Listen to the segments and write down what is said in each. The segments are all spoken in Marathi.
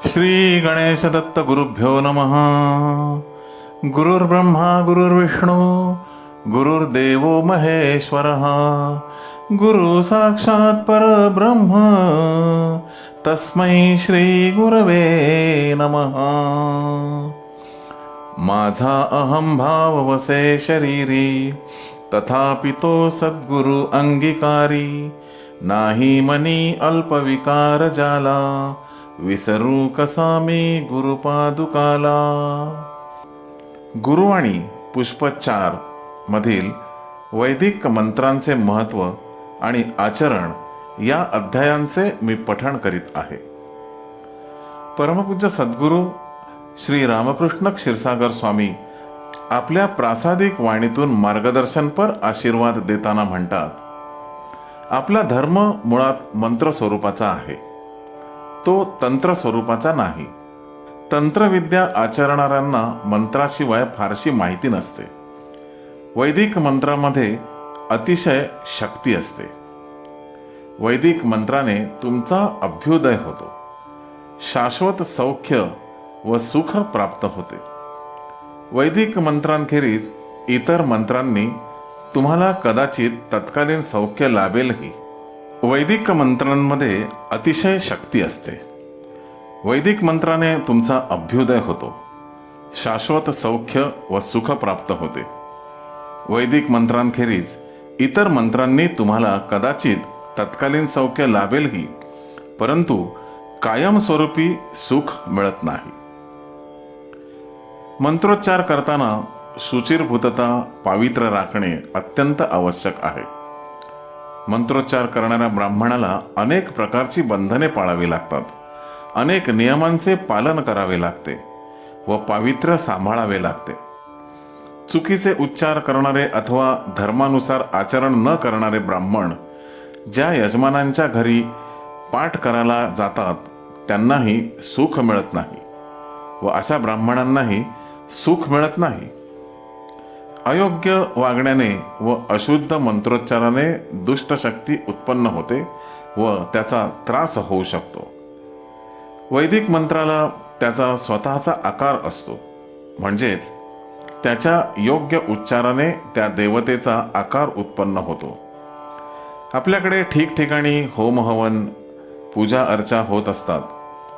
श्री गणेश दत्त गुरुभ्यो नमः. गुरुर्ब्रह्मा गुरुर्विष्णू गुरुर्देवो महेश्वरः. गुरु साक्षात् परब्रह्म तस्मै श्री गुरवे नमः. माझा अहम भाव वसे शरीरी तथापि तो सद्गुरु अंगीकारी. नाही मनी अल्पविकार जाला विसरू कसा मी गुरुपादुकाला. गुरुवाणी पुष्प 4 मधील वैदिक मंत्रांचे महत्त्व आणि आचरण या अध्यायांचे मी पठण करीत आहे. परमपूज्य सद्गुरू श्री रामकृष्ण क्षीरसागर स्वामी आपल्या प्रासादिक वाणीतून मार्गदर्शनपर आशीर्वाद देताना म्हणतात, आपला धर्म मुळात मंत्र स्वरूपाचा आहे, तो तंत्र स्वरूपाचा नाही. तंत्रविद्या आचरणाऱ्यांना मंत्राशिवाय फारशी माहिती नसते. वैदिक मंत्रामध्ये अतिशय शक्ती असते. वैदिक मंत्राने तुमचा अभ्युदय होतो, शाश्वत सौख्य व सुख प्राप्त होते. वैदिक मंत्रांखेरीज इतर मंत्रांनी तुम्हाला कदाचित तत्कालीन सौख्य लाभेलही. वैदिक मंत्रांमध्ये अतिशय शक्ती असते. वैदिक मंत्राने तुमचा अभ्युदय होतो, शाश्वत सौख्य व सुख प्राप्त होते. वैदिक मंत्रांखेरीज इतर मंत्रांनी तुम्हाला कदाचित तत्कालीन सौख्य लाभेलही, परंतु कायमस्वरूपी सुख मिळत नाही. मंत्रोच्चार करताना शुचिरभूतता पावित्र्य राखणे अत्यंत आवश्यक आहे. मंत्रोच्चार करणाऱ्या ब्राह्मणाला अनेक प्रकारची बंधने पाळावी लागतात, अनेक नियमांचे पालन करावे लागते व पावित्र्य सांभाळावे लागते. चुकीचे उच्चार करणारे अथवा धर्मानुसार आचरण न करणारे ब्राह्मण ज्या यजमानांच्या घरी पाठ करायला जातात त्यांनाही सुख मिळत नाही व अशा ब्राह्मणांनाही सुख मिळत नाही. अयोग्य वागण्याने व अशुद्ध मंत्रोच्चाराने दुष्ट शक्ती उत्पन्न होते व त्याचा त्रास होऊ शकतो. वैदिक मंत्राला त्याचा स्वतःचा आकार असतो, म्हणजेच त्याच्या योग्य उच्चाराने त्या देवतेचा आकार उत्पन्न होतो. आपल्याकडे ठिकठिकाणी होम हवन पूजा अर्चा होत असतात,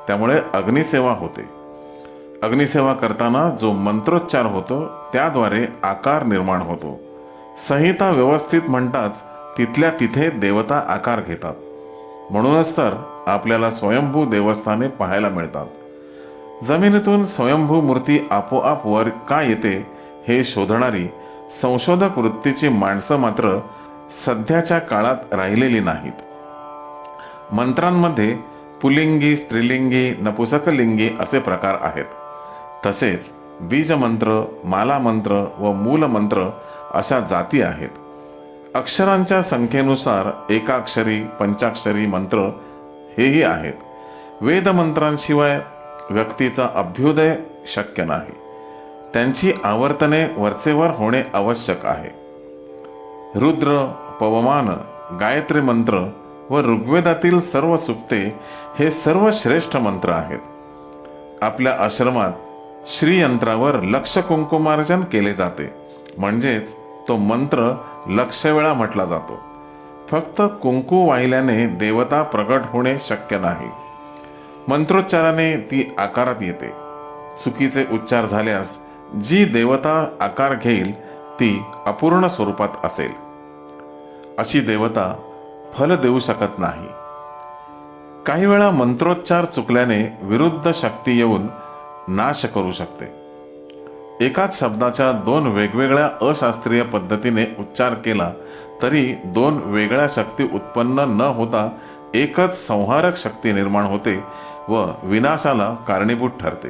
त्यामुळे अग्निसेवा होते. अग्निसेवा करताना जो मंत्रोच्चार होतो त्याद्वारे आकार निर्माण होतो. संहिता व्यवस्थित म्हणताच तिथल्या तिथे देवता आकार घेतात. म्हणूनच तर आपल्याला स्वयंभू देवस्थाने पाहायला मिळतात. जमिनीतून स्वयंभू मूर्ती आपोआप वर का येते हे शोधणारी संशोधक वृत्तीची माणसं मात्र सध्याच्या काळात राहिलेली नाहीत. मंत्रांमध्ये पुलिंगी, स्त्रीलिंगी, नपुसकलिंगी असे प्रकार आहेत. तसेच बीजमंत्र, मालामंत्र व मूलमंत्र अशा जाती आहेत. अक्षरांच्या संख्येनुसार एकाक्षरी, पंचाक्षरी मंत्र हेही आहेत. वेदमंत्रांशिवाय व्यक्तीचा अभ्युदय शक्य नाही. त्यांची आवर्तने वरचेवर होणे आवश्यक आहे. रुद्र, पवमान, गायत्री मंत्र व ऋग्वेदातील सर्व सूक्ते हे सर्व श्रेष्ठ मंत्र आहेत. आपल्या आश्रमात श्रीयंत्रावर लक्ष कुंकुमार्जन केले जाते, म्हणजेच तो मंत्र लक्ष वेळा म्हटला जातो. फक्त कुंकू वाहिल्याने देवता प्रगट होणे शक्य नाही. मंत्रोच्चाराने ती आकारात येते. चुकीचे उच्चार झाल्यास जी देवता आकार घेईल ती अपूर्ण स्वरूपात असेल. अशी देवता फल देऊ शकत नाही. काही वेळा मंत्रोच्चार चुकल्याने विरुद्ध शक्ती येऊन नाश करू शकते. एकाच शब्दाच्या 2 वेगवेगळ्या अशास्त्रीय पद्धतीने उच्चार केला तरी 2 वेगळ्या शक्ती उत्पन्न न होता एकच संहारक शक्ती निर्माण होते व विनाशाला कारणीभूत ठरते.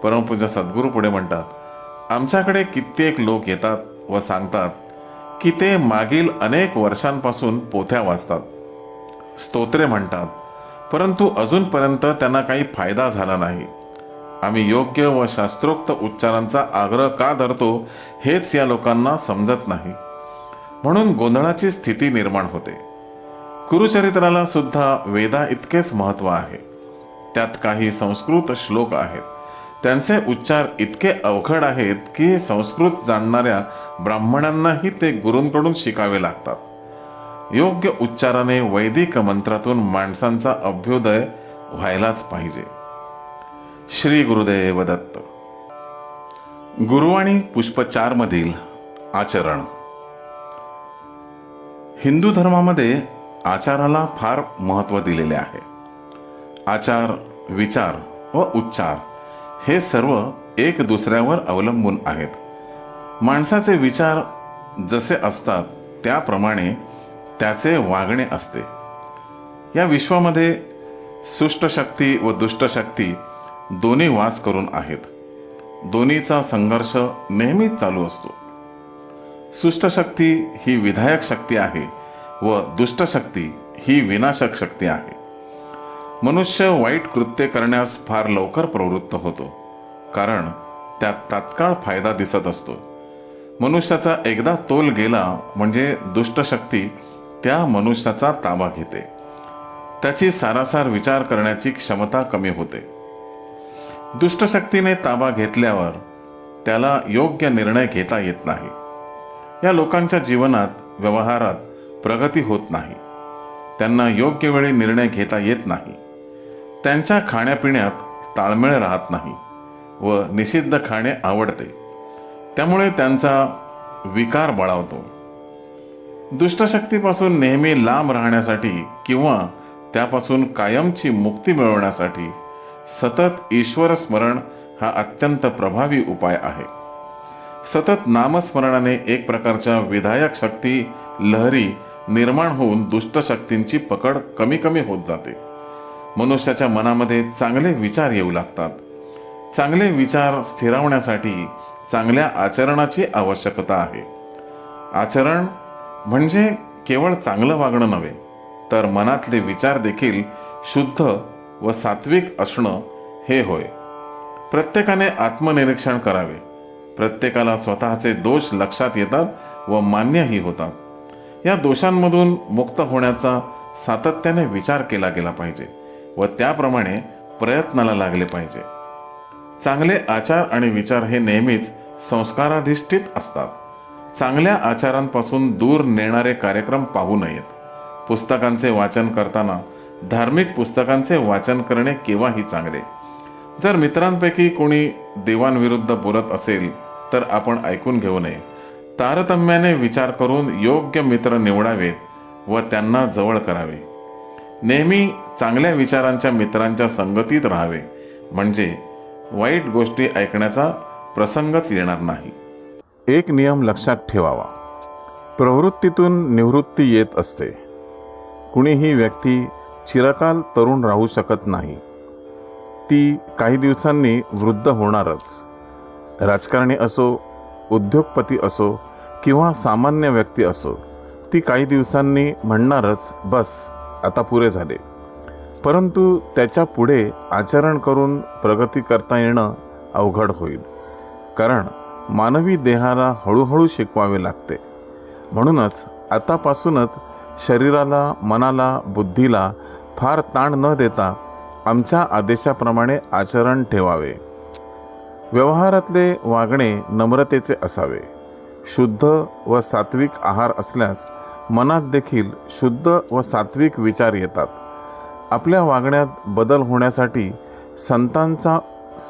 परमपूज्य सद्गुरू पुढे म्हणतात, आमच्याकडे कित्येक लोक येतात व सांगतात की ते मागील अनेक वर्षांपासून पोथ्या वाचतात, स्तोत्रे म्हणतात, परंतु अजूनपर्यंत त्यांना काही फायदा झाला नाही. आम्ही योग्य व शास्त्रोक्त उच्चारांचा आग्रह का धरतो हेच या लोकांना समजत नाही. म्हणून गोंधळाची स्थिती निर्माण होते. गुरुचरित्राला सुद्धा वेदा इतकेच महत्त्व आहे. त्यात काही संस्कृत श्लोक आहेत. त्यांचे उच्चार इतके अवघड आहेत की संस्कृत जाणणाऱ्या ब्राह्मणांनाही ते गुरूंकडून शिकावे लागतात. योग्य उच्चाराने वैदिक मंत्रातून माणसांचा अभ्युदय व्हायलाच पाहिजे. श्री गुरुदेव दत्त. गुरुवाणी पुष्प 4 मधील आचरण. हिंदू धर्मामध्ये आचाराला फार महत्त्व दिलेले आहे. आचार, विचार व उच्चार हे सर्व एक दुसऱ्यावर अवलंबून आहेत. माणसाचे विचार जसे असतात त्याप्रमाणे त्याचे वागणे असते. या विश्वामध्ये सुष्ट शक्ती व दुष्ट शक्ती दोन्ही वास करून आहेत. दोन्हीचा संघर्ष नेहमीच चालू असतो. सुष्ट शक्ती ही विधायक शक्ती आहे व दुष्ट शक्ती ही विनाशक शक्ती आहे. मनुष्य वाईट कृत्य करण्यास फार लवकर प्रवृत्त होतो, कारण त्यात तात्काळ फायदा दिसत असतो. मनुष्याचा एकदा तोल गेला म्हणजे दुष्ट शक्ती त्या मनुष्याचा ताबा घेते. त्याची सारासार विचार करण्याची क्षमता कमी होते. दुष्ट शक्तीने ताबा घेतल्यावर त्याला योग्य निर्णय घेता येत नाही. या लोकांच्या जीवनात, व्यवहारात प्रगती होत नाही. त्यांना योग्य वेळी निर्णय घेता येत नाही. त्यांच्या खाण्यापिण्यात ताळमेळ राहत नाही व निषिद्ध खाणे आवडते. त्यामुळे त्यांचा विकार बळावतो. दुष्टशक्तीपासून नेहमी लांब राहण्यासाठी किंवा त्यापासून कायमची मुक्ती मिळवण्यासाठी सतत ईश्वर स्मरण हा अत्यंत प्रभावी उपाय आहे. सतत नामस्मरणाने एक प्रकारच्या विधायक शक्ती लहरी निर्माण होऊन दुष्ट शक्तींची पकड कमी कमी होत जाते. मनुष्याच्या मनामध्ये चांगले विचार येऊ लागतात. चांगले विचार स्थिरावण्यासाठी चांगल्या आचरणाची आवश्यकता आहे. आचरण म्हणजे केवळ चांगलं वागणं नव्हे, तर मनातले विचार देखील शुद्ध व सात्विक असणं हे होय. प्रत्येकाने आत्मनिरीक्षण करावे. प्रत्येकाला स्वतःचे दोष लक्षात येतात व मान्यही होतात. या दोषांमधून मुक्त होण्याचा सातत्याने विचार केला गेला पाहिजे व त्याप्रमाणे प्रयत्नाला लागले पाहिजे. चांगले आचार आणि विचार हे नेहमीच संस्काराधिष्ठित असतात. चांगल्या आचारांपासून दूर नेणारे कार्यक्रम पाहू नयेत. पुस्तकांचे वाचन करताना धार्मिक पुस्तकांचे वाचन करणे केव्हाही चांगले. जर मित्रांपैकी कोणी देवांविरुद्ध बोलत असेल तर आपण ऐकून घेऊ नये. तारतम्याने विचार करून योग्य मित्र निवडावेत व त्यांना जवळ करावे. नेहमी चांगल्या विचारांच्या मित्रांच्या संगतीत राहावे, म्हणजे वाईट गोष्टी ऐकण्याचा प्रसंगच येणार नाही. एक नियम लक्षात ठेवावा. प्रवृत्तीतून निवृत्ती येत असते. कुणीही व्यक्ती चिरकाल तरुण राहू शकत नाही. ती काही दिवसांनी वृद्ध होणारच. राजकारणी असो, उद्योगपती असो किंवा सामान्य व्यक्ती असो, ती काही दिवसांनी म्हणणारच, बस आता पुरे झाले. परंतु त्याच्या पुढे आचरण करून प्रगती करता येणं अवघड होईल. कारण मानवी देहाला हळूहळू शिकवावे लागते. म्हणूनच आतापासूनच शरीराला, मनाला, बुद्धीला फार ताण न देता आमच्या आदेशाप्रमाणे आचरण ठेवावे. व्यवहारातले वागणे नम्रतेचे असावे. शुद्ध व सात्विक आहार असल्यास मनात देखील शुद्ध व सात्विक विचार येतात. आपल्या वागण्यात बदल होण्यासाठी संतांचा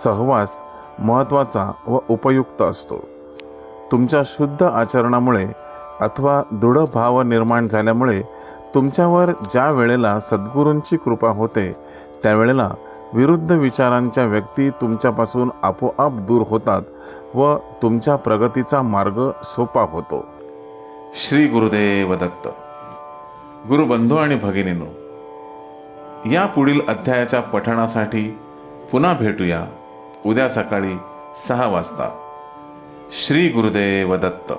सहवास महत्त्वाचा व उपयुक्त असतो. तुमच्या शुद्ध आचरणामुळे अथवा दृढ भाव निर्माण झाल्यामुळे तुमच्यावर ज्या वेळेला सद्गुरूंची कृपा होते त्यावेळेला विरुद्ध विचारांच्या व्यक्ती तुमच्यापासून आपोआप दूर होतात व तुमच्या प्रगतीचा मार्ग सोपा होतो. श्री गुरुदेव दत्त. गुरुबंधू आणि भगिनींनो, या पुढील अध्यायाच्या पठणासाठी पुन्हा भेटूया उद्या सकाळी 6 वाजता. श्री गुरुदेव दत्त.